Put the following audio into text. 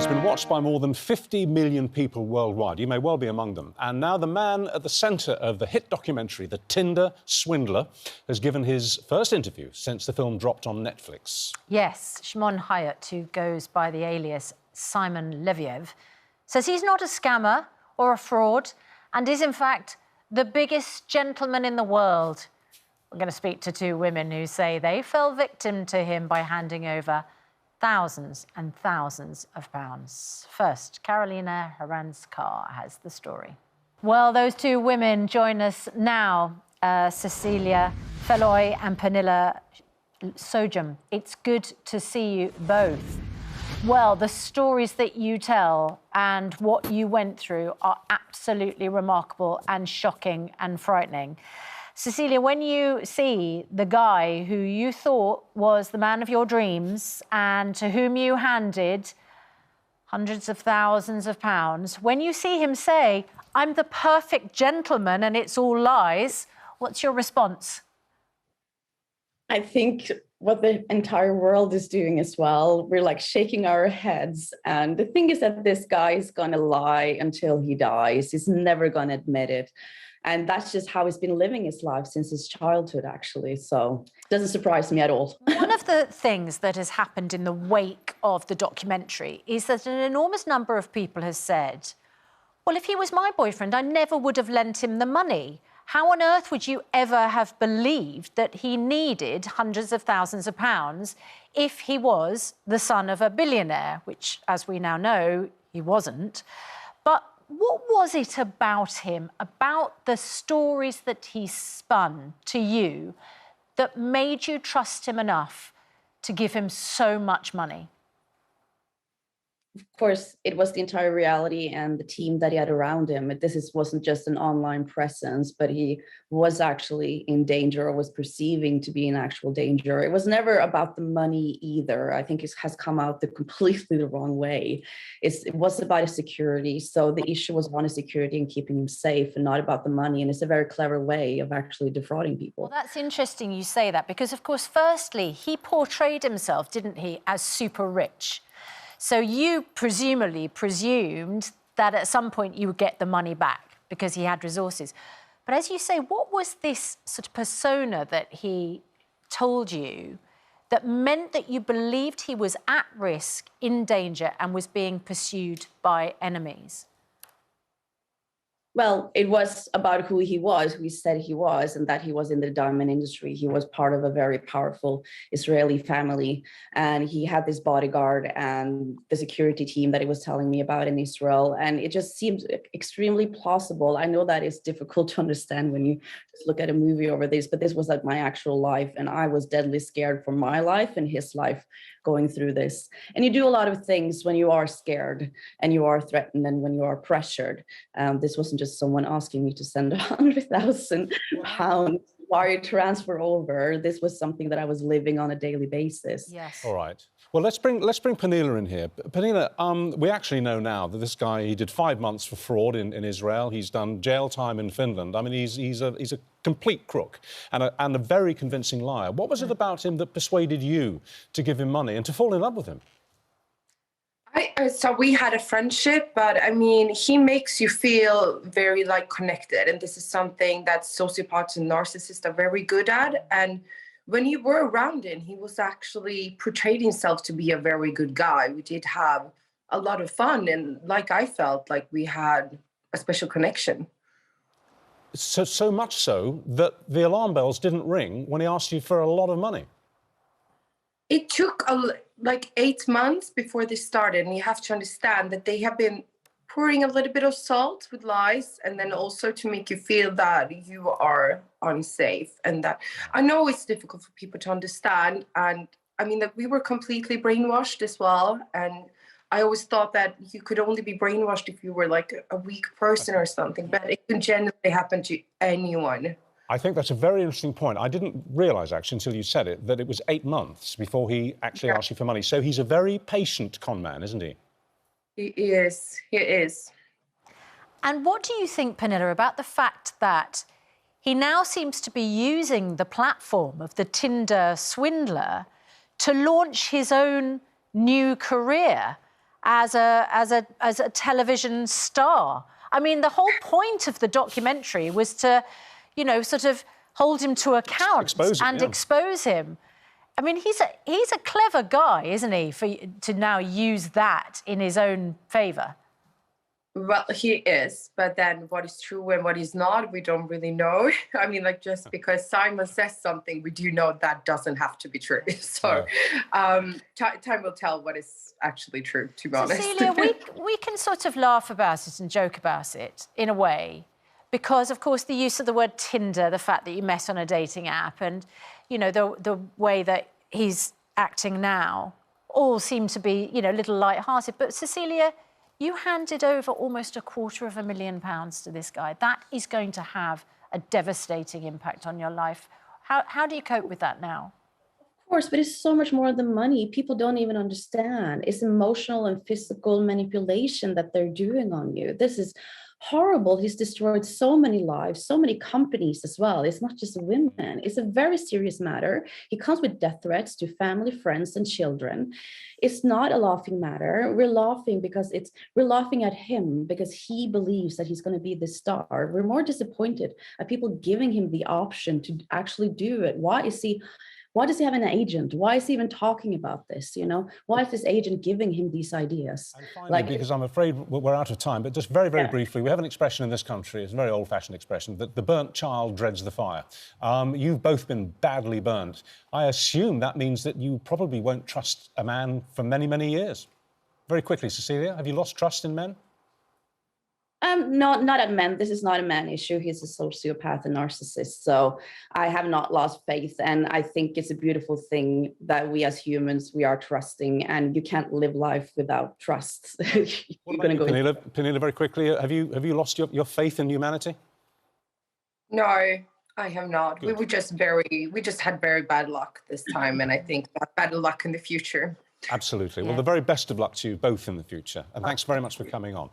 has been watched by more than 50 million people worldwide. You may well be among them. And now the man at the centre of the hit documentary, The Tinder Swindler, has given his first interview since the film dropped on Netflix. Yes, Shimon Hayat, who goes by the alias Simon Leviev, says he's not a scammer or a fraud and is, in fact, the biggest gentleman in the world. We're going to speak to two women who say they fell victim to him by handing over thousands and thousands of pounds. First, Carolina Haranskar has the story. Well, those two women join us now, Cecilie Fjellhoy and Pernilla Sijoholm. It's good to see you both. Well, the stories that you tell and what you went through are absolutely remarkable and shocking and frightening. Cecilie, when you see the guy who you thought was the man of your dreams and to whom you handed hundreds of thousands of pounds, when you see him say, "I'm the perfect gentleman and it's all lies," what's your response? I think what the entire world is doing as well, we're like shaking our heads. And the thing is that this guy is going to lie until he dies. He's never going to admit it. And that's just how he's been living his life since his childhood, actually. So it doesn't surprise me at all. One of the things that has happened in the wake of the documentary is that an enormous number of people has said, well, if he was my boyfriend, I never would have lent him the money. How on earth would you ever have believed that he needed hundreds of thousands of pounds if he was the son of a billionaire, which, as we now know, he wasn't. But what was it about him, about the stories that he spun to you, that made you trust him enough to give him so much money? Of course, it was the entire reality and the team that he had around him. Wasn't just an online presence, but he was actually in danger or was perceiving to be in actual danger. It was never about the money either. I think it has come out completely the wrong way. It was about his security. So the issue was one, his security and keeping him safe and not about the money. And it's a very clever way of actually defrauding people. Well, that's interesting you say that because, of course, firstly, he portrayed himself, didn't he, as super rich. So you presumably presumed that at some point you would get the money back because he had resources. But as you say, what was this sort of persona that he told you that meant that you believed he was at risk, in danger, and was being pursued by enemies? Well, it was about who he was, who he said he was, and that he was in the diamond industry. He was part of a very powerful Israeli family, and he had this bodyguard and the security team that he was telling me about in Israel. And it just seems extremely plausible. I know that it's difficult to understand when you just look at a movie over this, but this was like my actual life, and I was deadly scared for my life and his life going through this. And you do a lot of things when you are scared and you are threatened and when you are pressured. This wasn't just someone asking me to send £100,000 wire transfer over. This was something that I was living on a daily basis. Yes. All right. Well, let's bring Pernilla in here. Pernilla, we actually know now that this guy, he did 5 months for fraud in Israel. He's done jail time in Finland. I mean, he's a complete crook and a very convincing liar. What was it about him that persuaded you to give him money and to fall in love with him? So we had a friendship, but I mean, he makes you feel very connected. And this is something that sociopaths and narcissists are very good at. And when you were around him, he was actually portrayed himself to be a very good guy. We did have a lot of fun. And I felt like we had a special connection. So much so that the alarm bells didn't ring when he asked you for a lot of money. It took 8 months before this started, and you have to understand that they have been pouring a little bit of salt with lies, and then also to make you feel that you are unsafe. And that I know it's difficult for people to understand, and I mean that we were completely brainwashed as well. And I always thought that you could only be brainwashed if you were a weak person or something, but it can generally happen to anyone. I think that's a very interesting point. I didn't realise, actually, until you said it, that it was 8 months before he actually asked you for money. So he's a very patient con man, isn't he? He is. He is. And what do you think, Pernilla, about the fact that he now seems to be using the platform of the Tinder Swindler to launch his own new career? as a television star. I mean, the whole point of the documentary was to, you know, sort of hold him to account expose him. I mean, he's a clever guy, isn't he, to now use that in his own favour? Well, he is, but then what is true and what is not, we don't really know. I mean, like, just because Simon says something, we do know that doesn't have to be true. So time will tell what is actually true, to be honest. Cecilie, we can sort of laugh about it and joke about it in a way, because, of course, the use of the word Tinder, the fact that you met on a dating app, and, you know, the way that he's acting now, all seem to be, you know, a little light-hearted. But, Cecilie, you handed over almost £250,000 to this guy. That is going to have a devastating impact on your life. How do you cope with that now? Of course, but it's so much more than money. People don't even understand. It's emotional and physical manipulation that they're doing on you. This is horrible. He's destroyed so many lives, so many companies as well. It's not just women. It's a very serious matter. He comes with death threats to family, friends, and children. It's not a laughing matter. We're laughing because we're laughing at him because he believes that he's going to be the star. We're more disappointed at people giving him the option to actually do it. Why does he have an agent? Why is he even talking about this? You know, why is this agent giving him these ideas? And finally, because I'm afraid we're out of time, but just very, very briefly, we have an expression in this country, it's a very old-fashioned expression, that the burnt child dreads the fire. You've both been badly burnt. I assume that means that you probably won't trust a man for many, many years. Very quickly, Cecilie, have you lost trust in men? No, not at men. This is not a man issue. He's a sociopath and narcissist. So I have not lost faith. And I think it's a beautiful thing that we as humans, we are trusting, and you can't live life without trust. What about you, Pernilla, very quickly, have you lost your faith in humanity? No, I have not. Good. We just had very bad luck this time. And I think bad luck in the future. Absolutely. Well, the very best of luck to you both in the future. And thanks very much for coming on.